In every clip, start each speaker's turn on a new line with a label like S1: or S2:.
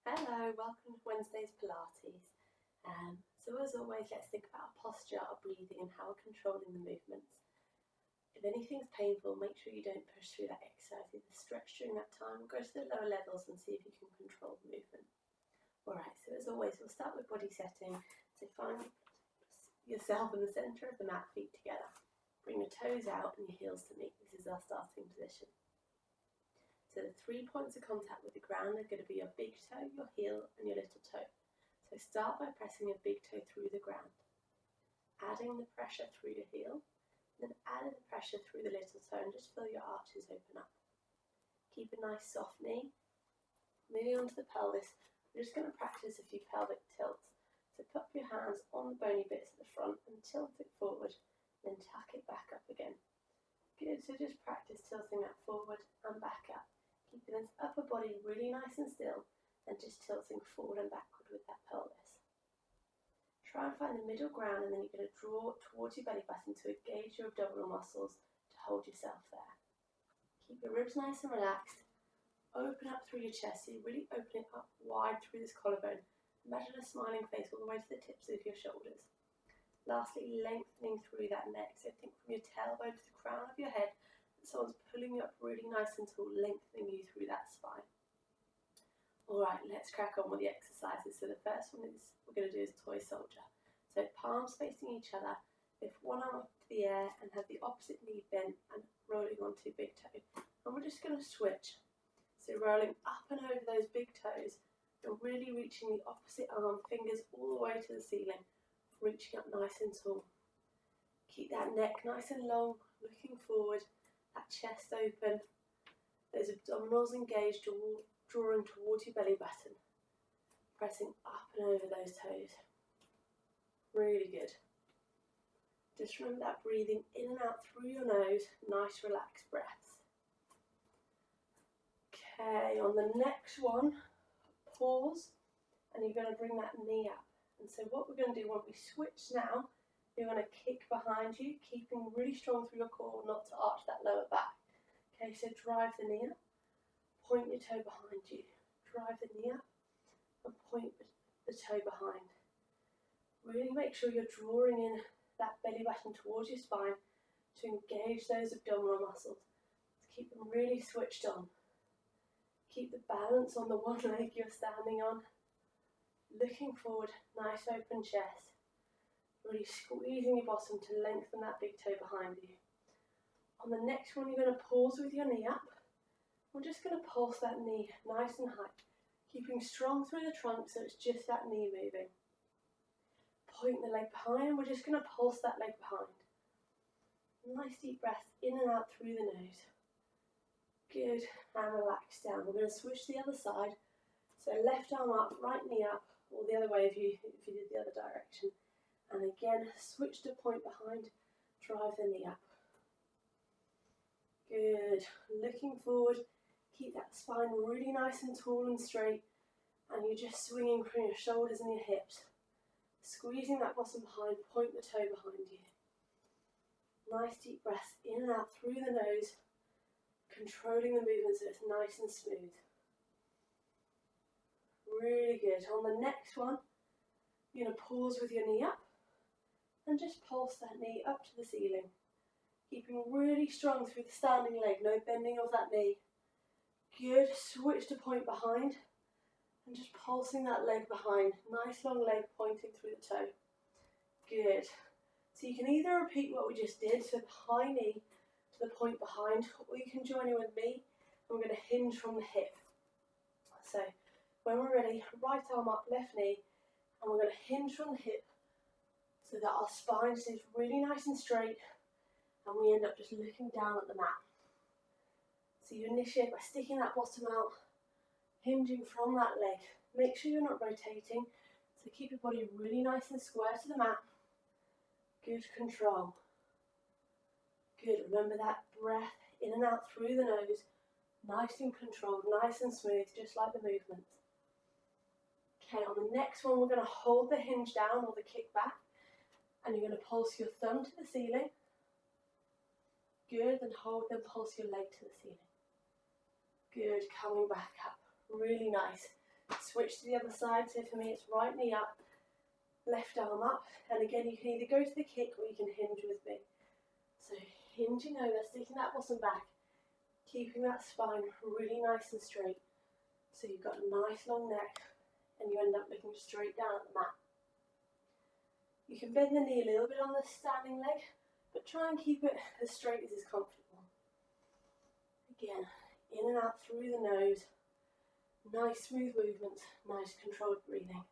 S1: Hello, welcome to Wednesday's Pilates. So as always, let's think about our posture, our breathing and how we're controlling the movements. If anything's painful, make sure you don't push through that exercise. Either stretch during that time or go to the lower levels and see if you can control the movement. Alright, so as always, we'll start with body setting. So find yourself in the centre of the mat, feet together. Bring your toes out and your heels to meet. This is our starting position. So the 3 points of contact with the ground are going to be your big toe, your heel and your little toe. So start by pressing your big toe through the ground, adding the pressure through your heel, then adding the pressure through the little toe and just feel your arches open up. Keep a nice soft knee. Moving on to the pelvis, we're just going to practice a few pelvic tilts. So put your hands on the bony bits at the front and tilt it forward, then tuck it back up again. Good, so just practice tilting that forward and back up. Keeping this upper body really nice and still and just tilting forward and backward with that pelvis. Try and find the middle ground and then you're going to draw towards your belly button to engage your abdominal muscles to hold yourself there. Keep your ribs nice and relaxed. Open up through your chest, so you're really opening up wide through this collarbone. Imagine a smiling face all the way to the tips of your shoulders. Lastly, lengthening through that neck, so think from your tailbone to the crown of your head. Someone's pulling you up really nice and tall, lengthening you through that spine. Alright, let's crack on with the exercises. So the first one we're going to do is toy soldier. So palms facing each other, lift one arm up to the air and have the opposite knee bent and rolling onto big toe. And we're just going to switch. So rolling up and over those big toes and really reaching the opposite arm, fingers all the way to the ceiling, reaching up nice and tall. Keep that neck nice and long, looking forward. That chest open, those abdominals engaged, drawing towards your belly button, pressing up and over those toes. Really good. Just remember that breathing in and out through your nose, nice relaxed breaths. Okay, on the next one, pause, and you're going to bring that knee up. And so what we're going to do when we switch now, you're going to kick behind you, keeping really strong through your core, not to arch that lower back. Okay, so drive the knee up, point your toe behind you. Drive the knee up and point the toe behind. Really make sure you're drawing in that belly button towards your spine to engage those abdominal muscles. To keep them really switched on. Keep the balance on the one leg you're standing on. Looking forward, nice open chest. Really squeezing your bottom to lengthen that big toe behind you. On the next one, you're going to pause with your knee up. We're just going to pulse that knee nice and high, keeping strong through the trunk so it's just that knee moving. Point the leg behind, we're just going to pulse that leg behind. Nice deep breath in and out through the nose. Good, and relax down. We're going to switch to the other side. So left arm up, right knee up, or the other way if you did the other direction. And again, switch to point behind, drive the knee up. Good, looking forward, keep that spine really nice and tall and straight, and you're just swinging from your shoulders and your hips. Squeezing that bottom behind, point the toe behind you. Nice deep breaths in and out through the nose, controlling the movement so it's nice and smooth. Really good. On the next one, you're going to pause with your knee up and just pulse that knee up to the ceiling. Keeping really strong through the standing leg, no bending of that knee. Good, switch to point behind and just pulsing that leg behind. Nice long leg pointing through the toe. Good. So you can either repeat what we just did, so the high knee to the point behind, or you can join in with me and we're going to hinge from the hip. So when we're ready, right arm up, left knee, and we're going to hinge from the hip so that our spine stays really nice and straight and we end up just looking down at the mat. So you initiate by sticking that bottom out, hinging from that leg. Make sure you're not rotating, so keep your body really nice and square to the mat. Good control. Good, remember that breath in and out through the nose, nice and controlled, nice and smooth, just like the movement. Okay, on the next one, we're going to hold the hinge down or the kick back, and you're going to pulse your thumb to the ceiling. Good, and hold, then pulse your leg to the ceiling. Good, coming back up. Really nice. Switch to the other side. So for me it's right knee up, left arm up, and again you can either go to the kick or you can hinge with me. So hinging over, sticking that bottom back, keeping that spine really nice and straight. So you've got a nice long neck and you end up looking straight down at the mat. You can bend the knee a little bit on the standing leg, but try and keep it as straight as is comfortable. Again, in and out through the nose. Nice smooth movements, nice controlled breathing.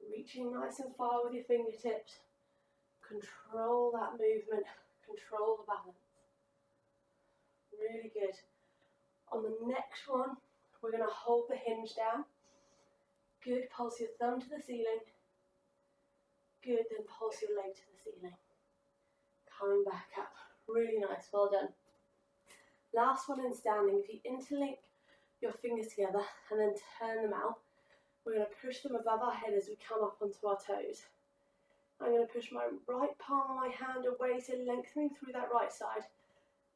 S1: Reaching nice and far with your fingertips. Control that movement, control the balance. Really good. On the next one, we're going to hold the hinge down. Good, pulse your thumb to the ceiling. Good, then pulse your leg to the ceiling. Coming back up. Really nice, well done. Last one in standing. If you interlink your fingers together and then turn them out, we're going to push them above our head as we come up onto our toes. I'm going to push my right palm of my hand away, so lengthening through that right side,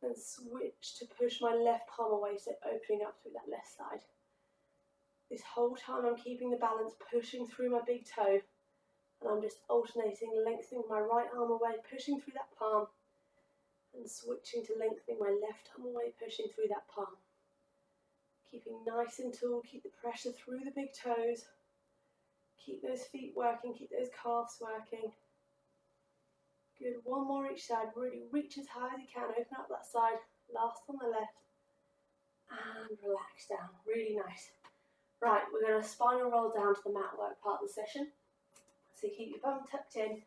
S1: then switch to push my left palm away, so opening up through that left side. This whole time I'm keeping the balance, pushing through my big toe, and I'm just alternating, lengthening my right arm away, pushing through that palm, and switching to lengthening my left arm away, pushing through that palm. Keeping nice and tall, keep the pressure through the big toes. Keep those feet working, keep those calves working. Good, one more each side. Really reach as high as you can, open up that side. Last on the left. And relax down, really nice. Right, we're going to spinal roll down to the mat work part of the session. So keep your bum tucked in,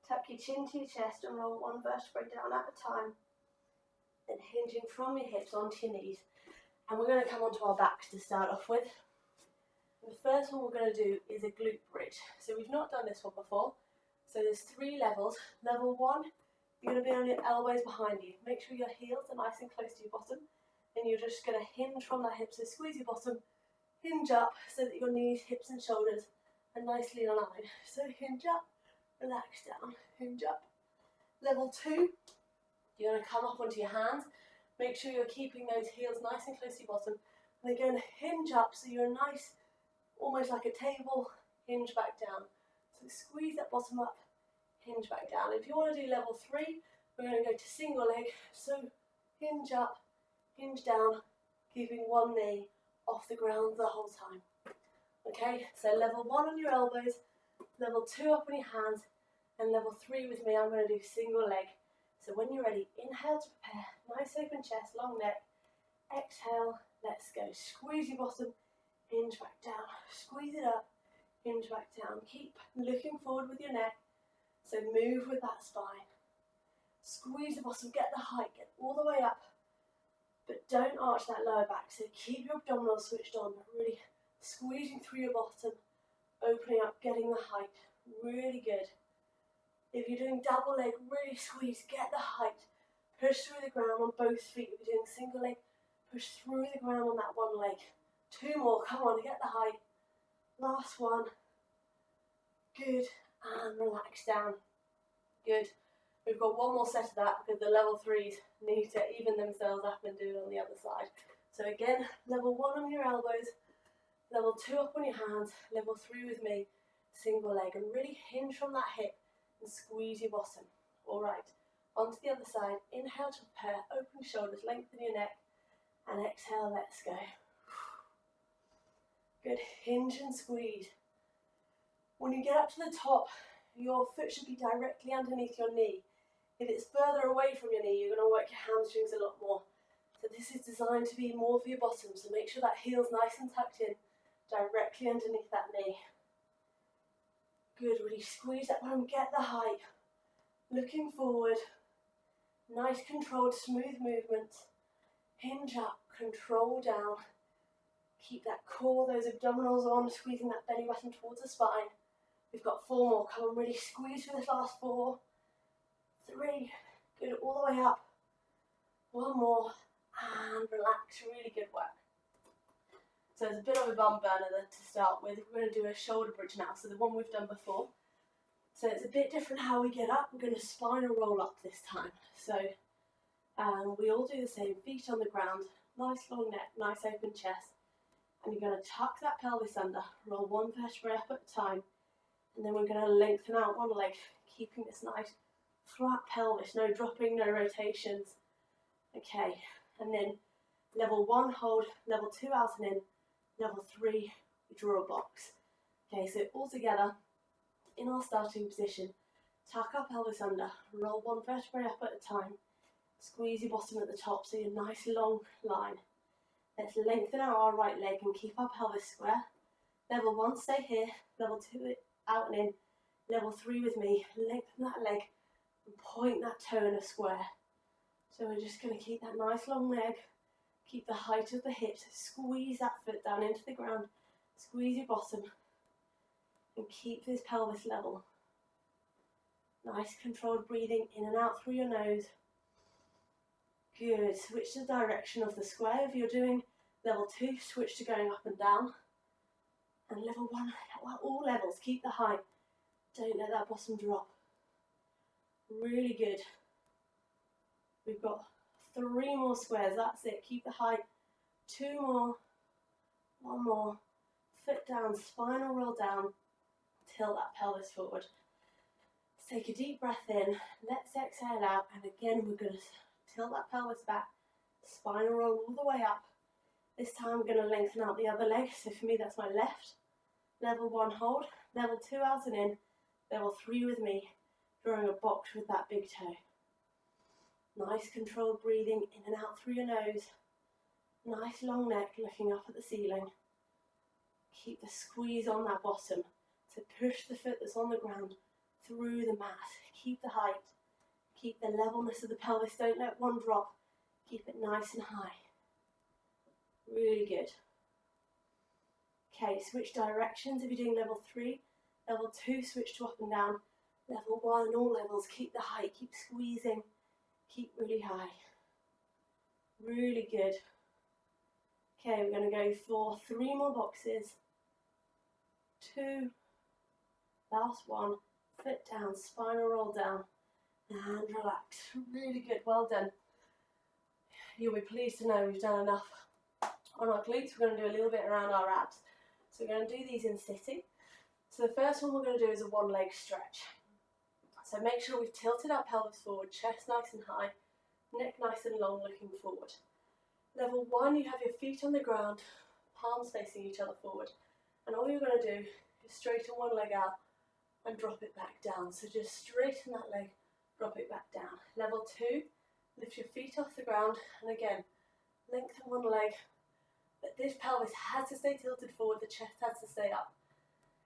S1: tuck your chin to your chest and roll one vertebrae down at a time. Then hinging from your hips onto your knees. And we're going to come onto our backs to start off with. And the first one we're going to do is a glute bridge. So we've not done this one before. So there's 3 levels. Level 1, you're going to be on your elbows behind you. Make sure your heels are nice and close to your bottom. And you're just going to hinge from that hip. So squeeze your bottom, hinge up so that your knees, hips and shoulders are nicely aligned. So hinge up, relax down, hinge up. Level 2, you're going to come up onto your hands. Make sure you're keeping those heels nice and close to your bottom. And again, hinge up so you're nice, almost like a table, hinge back down. So squeeze that bottom up, hinge back down. If you want to do level 3, we're going to go to single leg. So hinge up, hinge down, keeping one knee off the ground the whole time. Okay, so level 1 on your elbows, level 2 up on your hands, and level 3 with me, I'm going to do single leg. So when you're ready, inhale to prepare, nice open chest, long neck. Exhale, let's go. Squeeze your bottom, hinge back down. Squeeze it up, hinge back down. Keep looking forward with your neck. So move with that spine. Squeeze the bottom, get the height, get all the way up. But don't arch that lower back. So keep your abdominals switched on, really squeezing through your bottom, opening up, getting the height. Really good. If you're doing double leg, really squeeze, get the height. Push through the ground on both feet. If you're doing single leg, push through the ground on that one leg. 2 more, come on, get the height. Last one. Good, and relax down. Good. We've got one more set of that because the level 3s need to even themselves up and do it on the other side. So again, level 1 on your elbows, level 2 up on your hands, level 3 with me, single leg, and really hinge from that hip. And squeeze your bottom. Alright, onto the other side. Inhale to prepare, open your shoulders, lengthen your neck, and exhale, let's go. Good, hinge and squeeze. When you get up to the top, your foot should be directly underneath your knee. If it's further away from your knee, you're going to work your hamstrings a lot more. So this is designed to be more for your bottom, so make sure that heel's nice and tucked in, directly underneath that knee. Good, really squeeze that bottom, get the height. Looking forward. Nice controlled, smooth movements. Hinge up, control down. Keep that core, those abdominals on, squeezing that belly button towards the spine. We've got 4 more. Come on, really squeeze for this last 4. 3. Good, all the way up. 1 more. And relax, really good work. So there's a bit of a bum burner there to start with. We're going to do a shoulder bridge now, so the one we've done before. So it's a bit different how we get up. We're going to spinal roll up this time. So we all do the same, feet on the ground, nice long neck, nice open chest. And you're going to tuck that pelvis under, roll one vertebrae up at a time, and then we're going to lengthen out one leg, keeping this nice flat pelvis, no dropping, no rotations. Okay, and then level 1, hold, level 2, out and in, level 3, we draw a box. Okay, so all together, in our starting position, tuck our pelvis under, roll one vertebrae up at a time, squeeze your bottom at the top, so your nice long line. Let's lengthen out our right leg and keep our pelvis square. Level 1, stay here. Level 2, out and in. Level 3 with me, lengthen that leg and point that toe in a square. So we're just going to keep that nice long leg, keep the height of the hips, squeeze that foot down into the ground, squeeze your bottom, and keep this pelvis level. Nice controlled breathing in and out through your nose. Good. Switch the direction of the square. If you're doing level 2, switch to going up and down. And level 1, all levels, keep the height. Don't let that bottom drop. Really good. We've got 3 more squares. That's it. Keep the height. 2 more. 1 more. Foot down, spinal roll down. Tilt that pelvis forward. Let's take a deep breath in. Let's exhale out. And again, we're going to tilt that pelvis back, spinal roll all the way up. This time we're going to lengthen out the other leg, so for me that's my left. Level 1, hold. Level 2, out and in. Level 3 with me, drawing a box with that big toe. Nice controlled breathing in and out through your nose. Nice long neck, looking up at the ceiling. Keep the squeeze on that bottom to push the foot that's on the ground through the mat. Keep the height. Keep the levelness of the pelvis, don't let one drop. Keep it nice and high. Really good. Okay, switch directions if you're doing level 3. Level 2, switch to up and down. Level 1, all levels, keep the height, keep squeezing. Keep really high. Really good. Okay, we're going to go for 3 more boxes. 2. Last one. Foot down, spinal roll down. And relax. Really good, well done. You'll be pleased to know we've done enough on our glutes. We're going to do a little bit around our abs. So we're going to do these in sitting. So the first one we're going to do is a 1-leg stretch. So make sure we've tilted our pelvis forward, chest nice and high, neck nice and long, looking forward. Level 1, you have your feet on the ground, palms facing each other forward. And all you're going to do is straighten one leg out and drop it back down. So just straighten that leg, drop it back down. Level 2, lift your feet off the ground, and again, lengthen one leg. But this pelvis has to stay tilted forward, the chest has to stay up.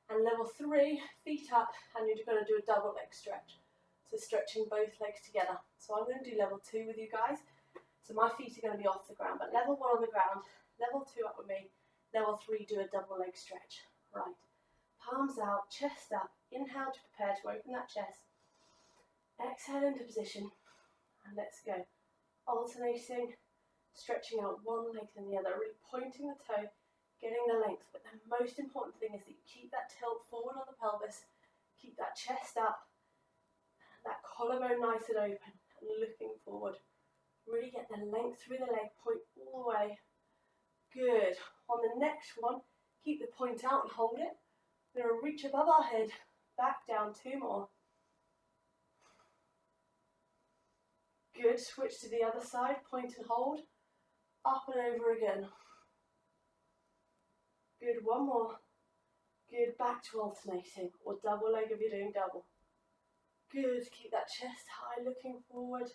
S1: And level 3, feet up, and you're going to do a double leg stretch. So stretching both legs together. So I'm going to do level 2 with you guys. So my feet are going to be off the ground, but level 1 on the ground, level 2 up with me, level 3 do a double leg stretch. Right, palms out, chest up, inhale to prepare to open that chest. Exhale into position, and let's go. Alternating, stretching out one leg than the other, really pointing the toe, getting the length. But the most important thing is that you keep that tilt forward on the pelvis, keep that chest up, that collarbone nice and open, and looking forward. Really get the length through the leg, point all the way. Good. On the next one, keep the point out and hold it. We're going to reach above our head, back down, 2 more. Good, switch to the other side, point and hold, up and over again. Good, 1 more. Good, back to alternating, or double leg if you're doing double. Good, keep that chest high, looking forward.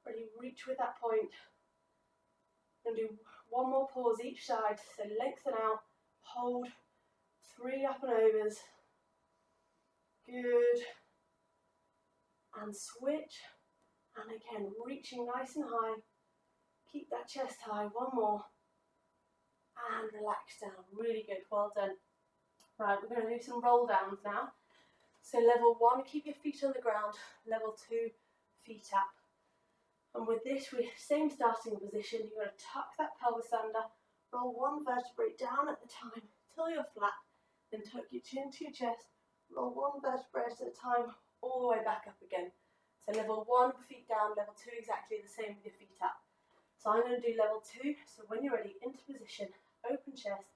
S1: Really reach with that point. And do 1 more pause each side, so lengthen out, hold, 3 up and overs. Good. And switch. And again, reaching nice and high. Keep that chest high, 1 more. And relax down, really good, well done. Right, we're going to do some roll downs now. So level 1, keep your feet on the ground. Level 2, feet up. And with this, same starting position, you're going to tuck that pelvis under, roll 1 vertebrae down at the time till you're flat, then tuck your chin to your chest, roll 1 vertebrae at a time, all the way back up again. So level 1, feet down, level 2, exactly the same with your feet up. So I'm going to do level 2. So when you're ready, into position, open chest,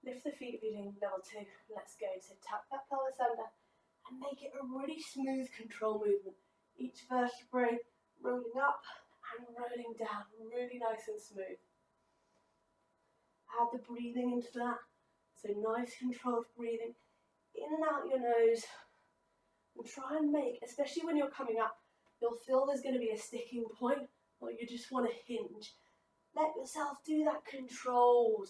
S1: lift the feet if you're doing level 2. Let's go. So tuck that pelvis under and make it a really smooth control movement. Each vertebrae rolling up and rolling down, really nice and smooth. Add the breathing into that. So nice controlled breathing in and out your nose. And try and make, especially when you're coming up, you'll feel there's going to be a sticking point or you just want to hinge. Let yourself do that controlled.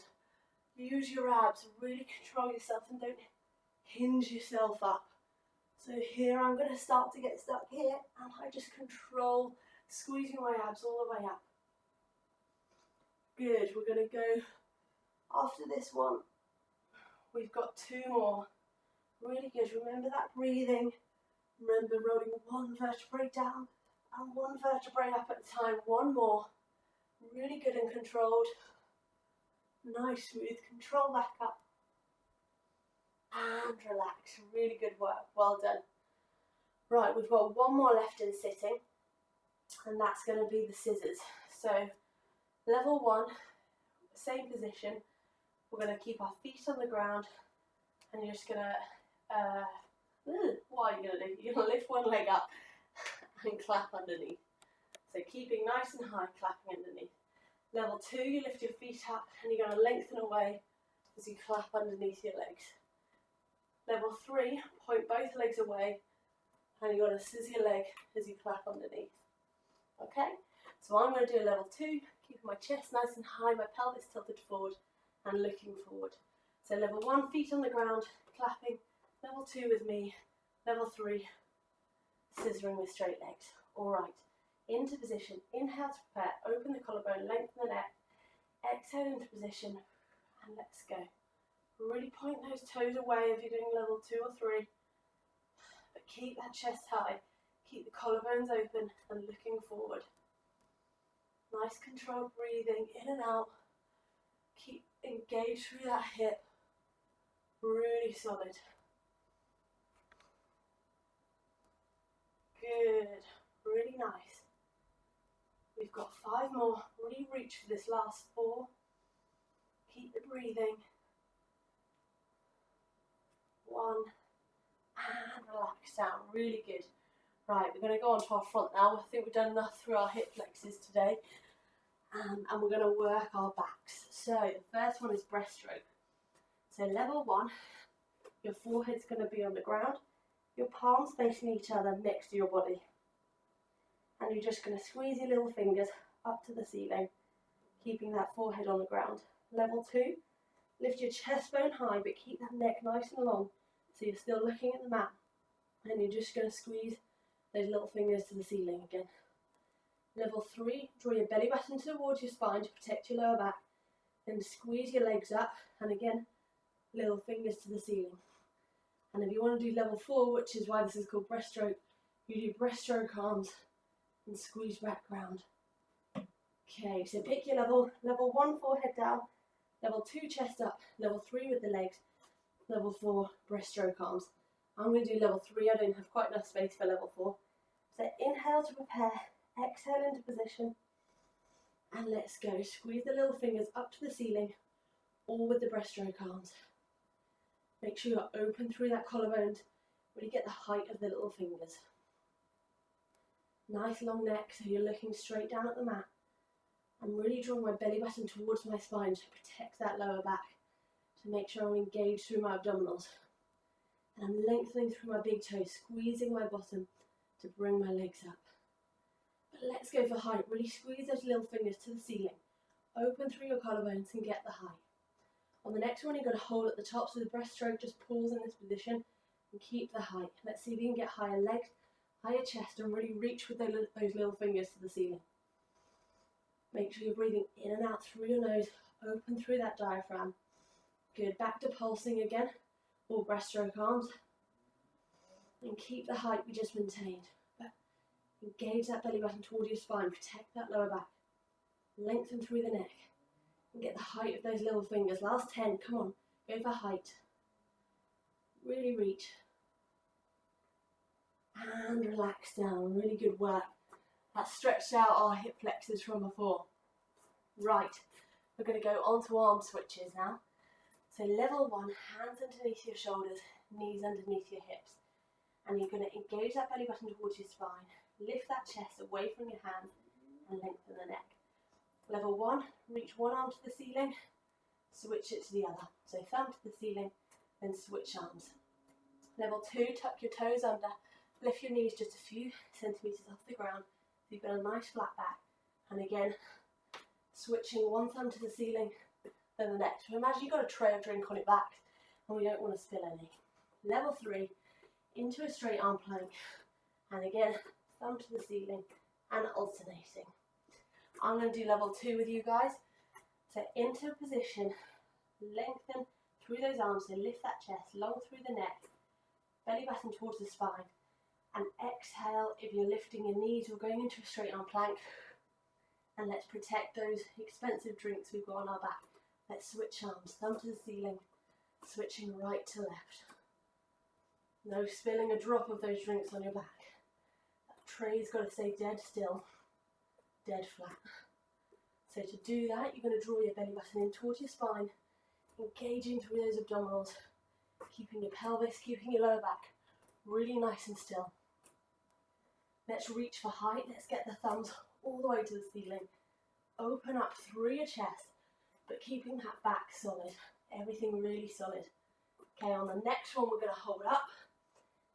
S1: Use your abs, really control yourself and don't hinge yourself up. So here I'm going to start to get stuck here and I just control, squeezing my abs all the way up. Good, we're going to go after this one. We've got 2 more. Really good, remember that breathing. Remember rolling one vertebrae down and one vertebrae up at a time. 1 more. Really good and controlled. Nice, smooth, control back up. And relax. Really good work. Well done. Right, we've got 1 more left in sitting. And that's going to be the scissors. So, level 1, same position. We're going to keep our feet on the ground. And you're just going to... what are you going to do? You're going to lift one leg up and clap underneath. So keeping nice and high, clapping underneath. Level 2, you lift your feet up and you're going to lengthen away as you clap underneath your legs. Level 3, point both legs away and you're going to scissor your leg as you clap underneath. Okay, so I'm going to do level 2, keeping my chest nice and high, my pelvis tilted forward and looking forward. So level 1, feet on the ground, clapping. Level 2 with me, level 3, scissoring with straight legs. All right, into position, inhale to prepare, open the collarbone, lengthen the neck, exhale into position, and let's go. Really point those toes away if you're doing level 2 or 3, but keep that chest high, keep the collarbones open and looking forward. Nice controlled breathing, in and out, keep engaged through that hip, really solid. Good, really nice. We've got 5 more. Really reach for this last 4. Keep the breathing. 1 and relax down. Really good. Right, we're going to go on to our front now. I think we've done enough through our hip flexors today. And we're going to work our backs. So the first one is breaststroke. So level 1, your forehead's going to be on the ground. Your palms facing each other next to your body. And you're just going to squeeze your little fingers up to the ceiling, keeping that forehead on the ground. Level 2, lift your chest bone high, but keep that neck nice and long, so you're still looking at the mat. And you're just going to squeeze those little fingers to the ceiling again. Level 3, draw your belly button towards your spine to protect your lower back. Then squeeze your legs up, and again, little fingers to the ceiling. And if you want to do level 4, which is why this is called breaststroke, you do breaststroke arms and squeeze back round. Okay, so pick your level. Level 1, forehead down. Level 2, chest up. Level 3 with the legs. Level 4, breaststroke arms. I'm going to do level 3. I don't have quite enough space for level 4. So inhale to prepare. Exhale into position. And let's go. Squeeze the little fingers up to the ceiling, all with the breaststroke arms. Make sure you're open through that collarbone, really get the height of the little fingers. Nice long neck, so you're looking straight down at the mat. I'm really drawing my belly button towards my spine to protect that lower back, to make sure I'm engaged through my abdominals. And I'm lengthening through my big toes, squeezing my bottom to bring my legs up. But let's go for height. Really squeeze those little fingers to the ceiling. Open through your collarbones and get the height. On the next one, you're going to hold at the top, so the breaststroke, just pause in this position and keep the height. Let's see if you can get higher legs, higher chest, and really reach with those little fingers to the ceiling. Make sure you're breathing in and out through your nose, open through that diaphragm. Good, back to pulsing again, all breaststroke arms. And keep the height we just maintained. But engage that belly button towards your spine, protect that lower back. Lengthen through the neck. And get the height of those little fingers. Last 10, come on, go for height. Really reach. And relax down, really good work. That stretched out our hip flexors from before. Right, we're going to go on to arm switches now. So level 1, hands underneath your shoulders, knees underneath your hips. And you're going to engage that belly button towards your spine, lift that chest away from your hands and lengthen the neck. Level 1, reach one arm to the ceiling, switch it to the other. So thumb to the ceiling, then switch arms. Level 2, tuck your toes under, lift your knees just a few centimetres off the ground so you've got a nice flat back. And again, switching one thumb to the ceiling, then the next. So imagine you've got a tray of drink on your back and we don't want to spill any. Level 3, into a straight arm plank, and again, thumb to the ceiling and alternating. I'm going to do level 2 with you guys. So into a position, lengthen through those arms, so lift that chest, long through the neck, belly button towards the spine, and exhale if you're lifting your knees or going into a straight arm plank. And let's protect those expensive drinks we've got on our back. Let's switch arms, thumb to the ceiling, switching right to left. No spilling a drop of those drinks on your back. That tray's got to stay dead still, dead flat. So to do that, you're going to draw your belly button in towards your spine, engaging through those abdominals, keeping your pelvis, keeping your lower back really nice and still. Let's reach for height. Let's get the thumbs all the way to the ceiling. Open up through your chest, but keeping that back solid. Everything really solid. Okay, on the next one, we're going to hold up.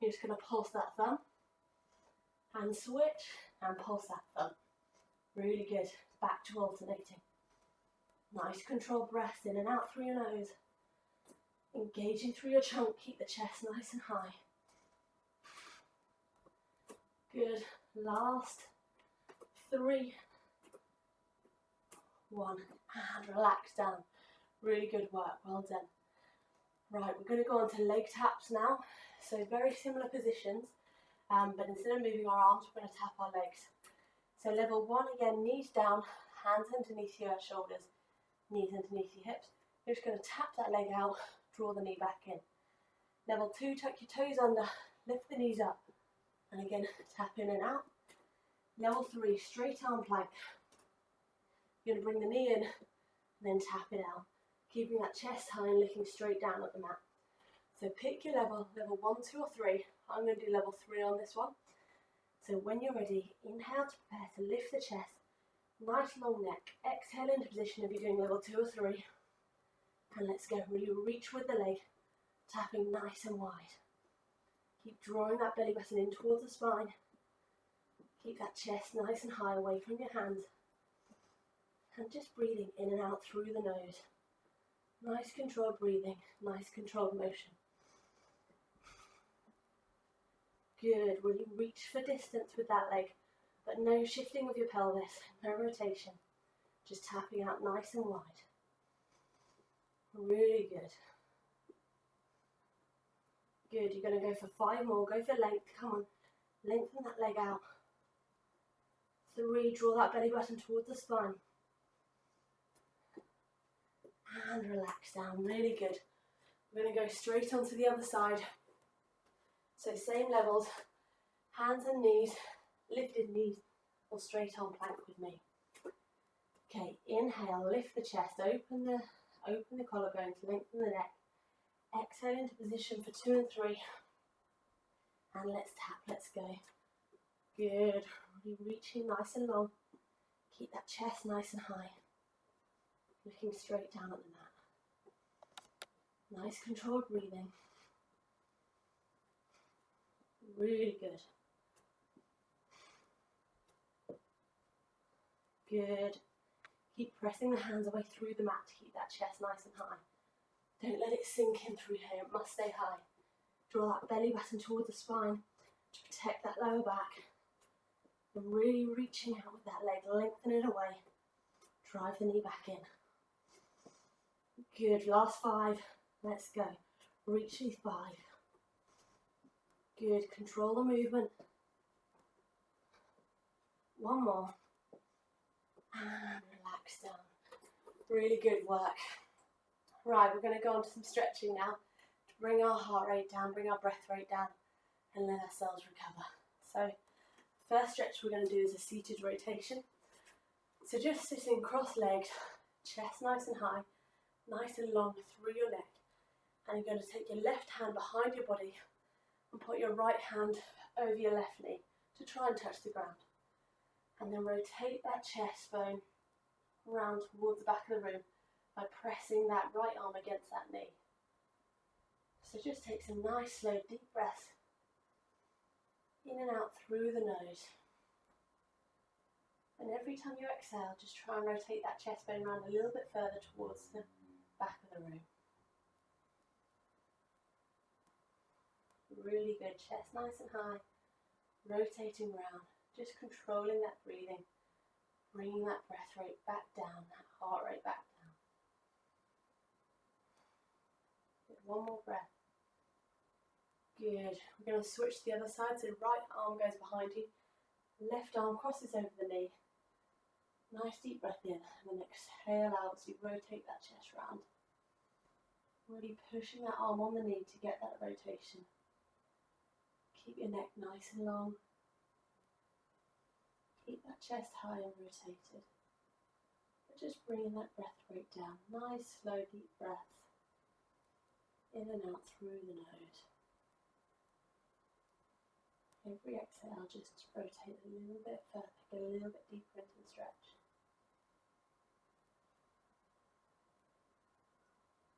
S1: You're just going to pulse that thumb, and switch, and pulse that thumb. Really good. Back to alternating. Nice controlled breaths in and out through your nose. Engaging through your trunk, keep the chest nice and high. Good. Last 3, 1, and relax down. Really good work, well done. Right, we're going to go on to leg taps now. So very similar positions, but instead of moving our arms, we're going to tap our legs. So level 1, again, knees down, hands underneath your shoulders, knees underneath your hips. You're just going to tap that leg out, draw the knee back in. Level 2, tuck your toes under, lift the knees up, and again, tap in and out. Level 3, straight arm plank. You're going to bring the knee in, then tap it out, keeping that chest high and looking straight down at the mat. So pick your level 1, 2 or 3. I'm going to do level 3 on this one. So when you're ready, inhale to prepare to lift the chest, nice long neck. Exhale into position if you're doing level 2 or 3. And let's go, really reach with the leg, tapping nice and wide. Keep drawing that belly button in towards the spine. Keep that chest nice and high away from your hands. And just breathing in and out through the nose. Nice controlled breathing, nice controlled motion. Good, really reach for distance with that leg, but no shifting of your pelvis, no rotation. Just tapping out nice and wide. Really good. Good, you're going to go for 5 more, go for length, come on. Lengthen that leg out. 3, draw that belly button towards the spine. And relax down, really good. We're going to go straight onto the other side. So same levels, hands and knees, lifted knees, or straight on plank with me. Okay, inhale, lift the chest, open the collarbones, lengthen the neck. Exhale into position for 2 and 3. And let's tap, let's go. Good, really reaching nice and long. Keep that chest nice and high. Looking straight down at the mat. Nice controlled breathing. Really good. Good. Keep pressing the hands away through the mat to keep that chest nice and high. Don't let it sink in through here, it must stay high. Draw that belly button towards the spine to protect that lower back. And really reaching out with that leg, lengthen it away. Drive the knee back in. Good, last 5. Let's go. Reach these 5. Good, control the movement. 1 more. And relax down. Really good work. Right, we're going to go on to some stretching now to bring our heart rate down, bring our breath rate down, and let ourselves recover. So, first stretch we're going to do is a seated rotation. So just sitting cross-legged, chest nice and high, nice and long through your neck. And you're going to take your left hand behind your body and put your right hand over your left knee to try and touch the ground. And then rotate that chest bone round towards the back of the room by pressing that right arm against that knee. So just take some nice, slow, deep breaths in and out through the nose. And every time you exhale, just try and rotate that chest bone around a little bit further towards the back of the room. Really good, chest nice and high, rotating round, just controlling that breathing, bringing that breath rate back down, that heart rate back down. Good, one more breath. Good, we're going to switch to the other side, so right arm goes behind you, left arm crosses over the knee. Nice deep breath in, and then exhale out as you rotate that chest round. Really pushing that arm on the knee to get that rotation. Keep your neck nice and long. Keep that chest high and rotated. But just bringing that breath rate down. Nice, slow, deep breaths. In and out through the nose. Every exhale, just rotate a little bit further, get a little bit deeper into the stretch.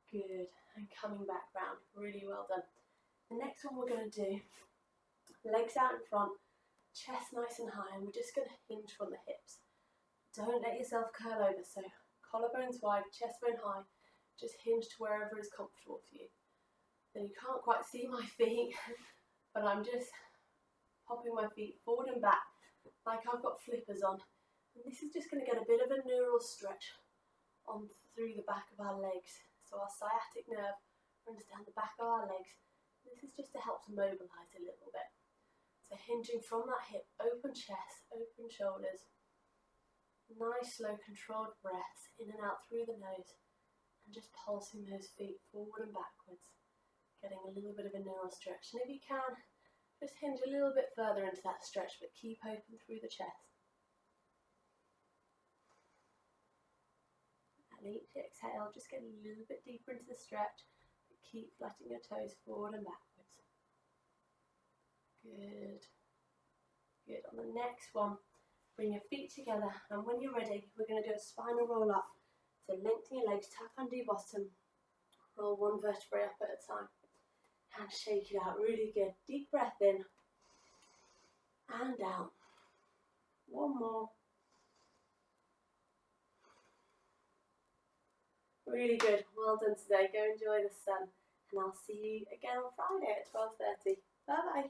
S1: Good, and coming back round, really well done. The next one we're going to do, legs out in front, chest nice and high, and we're just going to hinge from the hips. Don't let yourself curl over, so collarbones wide, chest bone high, just hinge to wherever is comfortable for you. Then you can't quite see my feet, but I'm just popping my feet forward and back like I've got flippers on, and this is just going to get a bit of a neural stretch on through the back of our legs, so our sciatic nerve runs down the back of our legs. This is just to help to mobilise a little bit. So hinging from that hip, open chest, open shoulders, nice slow controlled breaths in and out through the nose, and just pulsing those feet forward and backwards, getting a little bit of a neural stretch. And if you can, just hinge a little bit further into that stretch, but keep open through the chest. And each exhale, just get a little bit deeper into the stretch, but keep flattening your toes forward and backwards. Good. Good. On the next one, bring your feet together, and when you're ready, we're going to do a spinal roll up. So lengthen your legs, tap under your bottom, roll one vertebrae up at a time. And shake it out, really good. Deep breath in and out. One more. Really good. Well done today. Go enjoy the sun, and I'll see you again on Friday at 12:30. Bye bye.